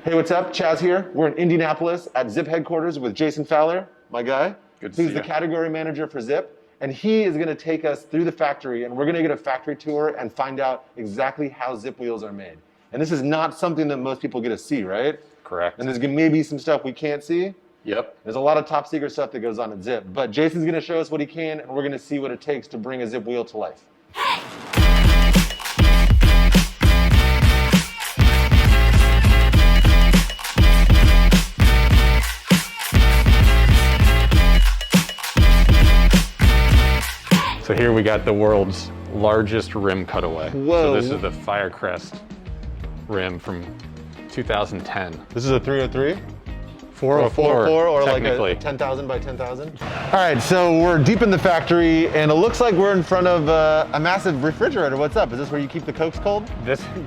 Hey, what's up? Chaz here. We're in Indianapolis at Zipp headquarters with Jason Fowler, my guy. Good to see you. He's the category manager for Zipp, and he is going to take us through the factory, and we're going to get a factory tour and find out exactly how Zipp wheels are made. And this is not something that most people get to see, right? Correct. And there's maybe some stuff we can't see. Yep. There's a lot of top secret stuff that goes on at Zipp, but Jason's going to show us what he can, and we're going to see what it takes to bring a Zipp wheel to life. So here we got the world's largest rim cutaway. Whoa. So this is the Firecrest rim from 2010. This is a 303? 404, or like technically. a 10,000 by 10,000? All right, so we're deep in the factory, and it looks like we're in front of a massive refrigerator. What's up? Is this where you keep the Cokes cold?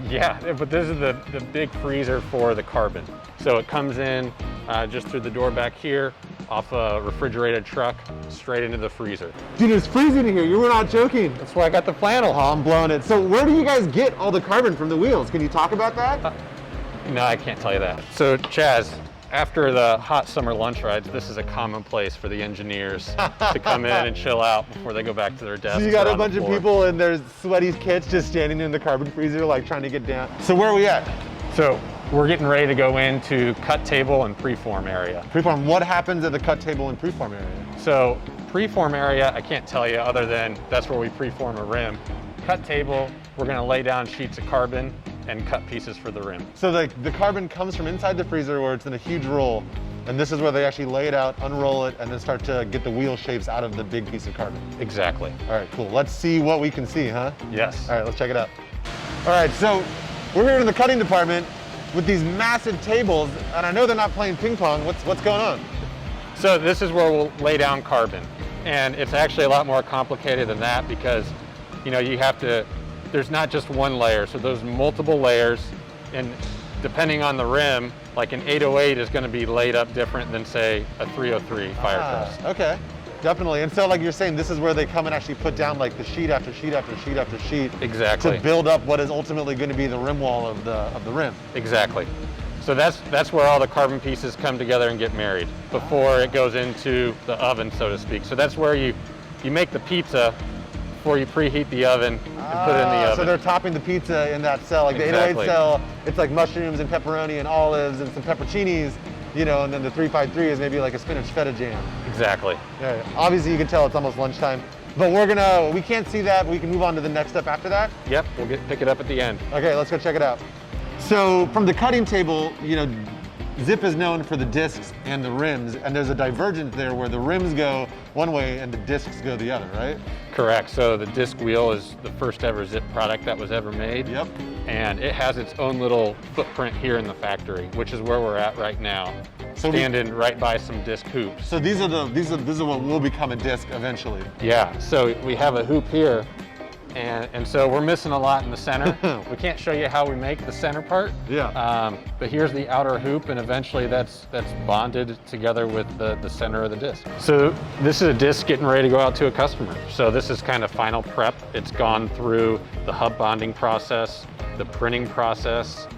Yeah, but this is the big freezer for the carbon. So it comes in just through the door back here, off a refrigerated truck, straight into the freezer. Dude, it's freezing in here. You were not joking. That's why I got the flannel. Oh, I'm blowing it. So where do you guys get all the carbon from the wheels? Can you talk about that? No, I can't tell you that. So Chaz, after the hot summer lunch rides, this is a common place for the engineers to come in and chill out before they go back to their desks. So you got a bunch of people in their sweaty kits just standing in the carbon freezer, like trying to get down. So where are we at? So we're getting ready to go into cut table and preform area. Preform, what happens at the cut table and preform area? So preform area, I can't tell you other than that's where we preform a rim. Cut table, we're gonna lay down sheets of carbon and cut pieces for the rim. So the carbon comes from inside the freezer where it's in a huge roll, and this is where they actually lay it out, unroll it, and then start to get the wheel shapes out of the big piece of carbon. Exactly. All right, cool. Let's see what we can see, huh? Yes. All right, let's check it out. All right, so we're here in the cutting department with these massive tables, and I know they're not playing ping pong. What's going on? So this is where we'll lay down carbon. And it's actually a lot more complicated than that because, you know, you have to, there's not just one layer, so there's multiple layers, and depending on the rim, like an 808 is going to be laid up different than, say, a 303 Firecrest. Okay, definitely. And so like you're saying, this is where they come and actually put down like the sheet after sheet after sheet after sheet. Exactly. To build up what is ultimately going to be the rim wall of the rim. Exactly. So that's where all the carbon pieces come together and get married before it goes into the oven, so to speak. So that's where you make the pizza before you preheat the oven and put it in the oven. So they're topping the pizza in that cell, like the Exactly. 808 cell, it's like mushrooms and pepperoni and olives and some pepperoncinis, you know, and then the 353 is maybe like a spinach feta jam. Exactly. Yeah, obviously you can tell it's almost lunchtime, but we can't see that, we can move on to the next step after that. Yep, we'll pick it up at the end. Okay, let's go check it out. So from the cutting table, you know, Zipp is known for the discs and the rims, and there's a divergence there where the rims go one way and the discs go the other, right? Correct. So the disc wheel is the first ever Zipp product that was ever made. Yep. And it has its own little footprint here in the factory, which is where we're at right now. So standing right by some disc hoops. So these are what will become a disc eventually. Yeah. So we have a hoop here. And so we're missing a lot in the center. We can't show you how we make the center part. Yeah. But here's the outer hoop, and eventually that's bonded together with the center of the disc. So this is a disc getting ready to go out to a customer. So this is kind of final prep. It's gone through the hub bonding process, the printing process,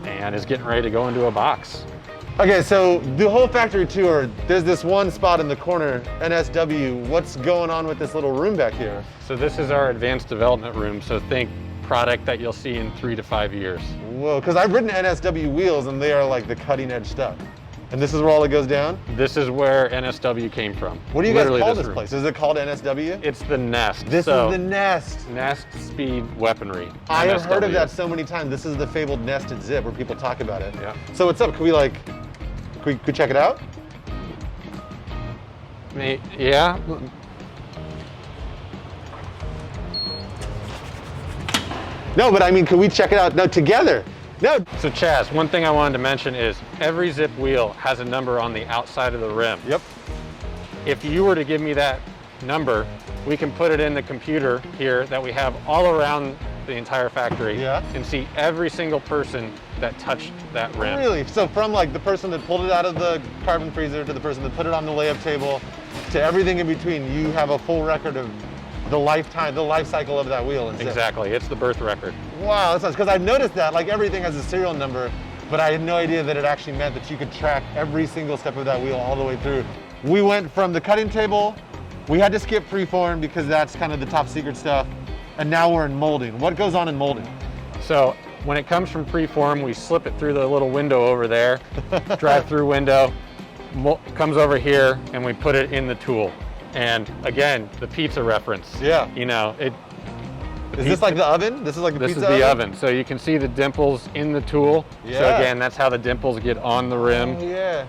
and is getting ready to go into a box. Okay, so the whole factory tour, there's this one spot in the corner, NSW. What's going on with this little room back here? So this is our advanced development room. So think product that you'll see in 3 to 5 years. Whoa, because I've ridden NSW wheels and they are like the cutting edge stuff. And this is where all it goes down? This is where NSW came from. What do you guys Literally call this room. place? Is it called NSW? It's the Nest. This is the Nest. Nest Speed Weaponry. I have heard of NSW. that so many times. This is the fabled Nest at Zipp where people talk about it. Yeah. So what's up? Can we check it out? Yeah. No, but I mean, can we check it out? No, together. No. So Chaz, one thing I wanted to mention is every Zipp wheel has a number on the outside of the rim. Yep. If you were to give me that number, we can put it in the computer here that we have all around the entire factory. Yeah. And see every single person that touched that rim. Really? So from like the person that pulled it out of the carbon freezer to the person that put it on the layup table to everything in between, you have a full record of the life cycle of that wheel in Zipp. Exactly, it's the birth record. Wow, that's nice, because I've noticed that like everything has a serial number, but I had no idea that it actually meant that you could track every single step of that wheel all the way through. We went from the cutting table, we had to skip preform because that's kind of the top secret stuff, and now we're in molding. What goes on in molding? So when it comes from preform, we slip it through the little window over there, drive-through window, comes over here, and we put it in the tool. And again, the pizza reference. Yeah. You know, Is this like the oven? This is like the This pizza is the oven. So you can see the dimples in the tool. Yeah. So again, that's how the dimples get on the rim. Oh, yeah.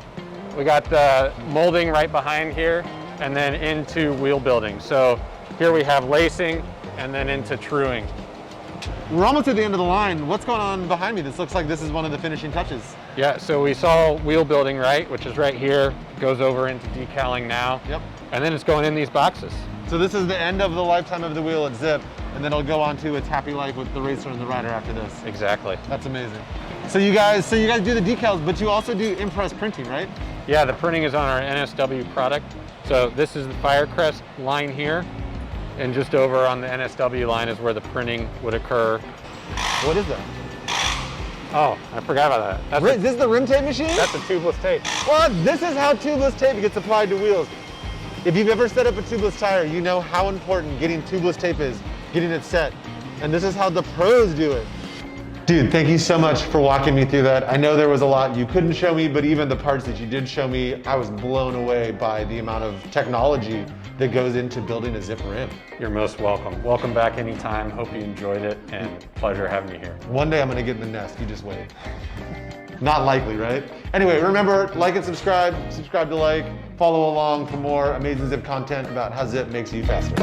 We got the molding right behind here and then into wheel building. So here we have lacing and then into truing. We're almost at the end of the line. What's going on behind me? This looks like this is one of the finishing touches. Yeah, so we saw wheel building, right, which is right here, goes over into decaling now. Yep. And then it's going in these boxes. So this is the end of the lifetime of the wheel at Zipp, and then it'll go on to its happy life with the racer and the rider after this. Exactly. That's amazing. So you guys do the decals, but you also do impress printing, right? Yeah, the printing is on our NSW product. So this is the Firecrest line here, and just over on the NSW line is where the printing would occur. What is that? Oh, I forgot about that. Is this the rim tape machine? That's a tubeless tape. What? This is how tubeless tape gets applied to wheels. If you've ever set up a tubeless tire, you know how important getting tubeless tape is, getting it set. And this is how the pros do it. Dude, thank you so much for walking me through that. I know there was a lot you couldn't show me, but even the parts that you did show me, I was blown away by the amount of technology that goes into building a Zipp rim. You're most welcome. Welcome back anytime. Hope you enjoyed it, and pleasure having you here. One day I'm gonna get in the nest, you just wait. Not likely, right? Anyway, remember, like and subscribe to like, follow along for more amazing Zipp content about how Zipp makes you faster.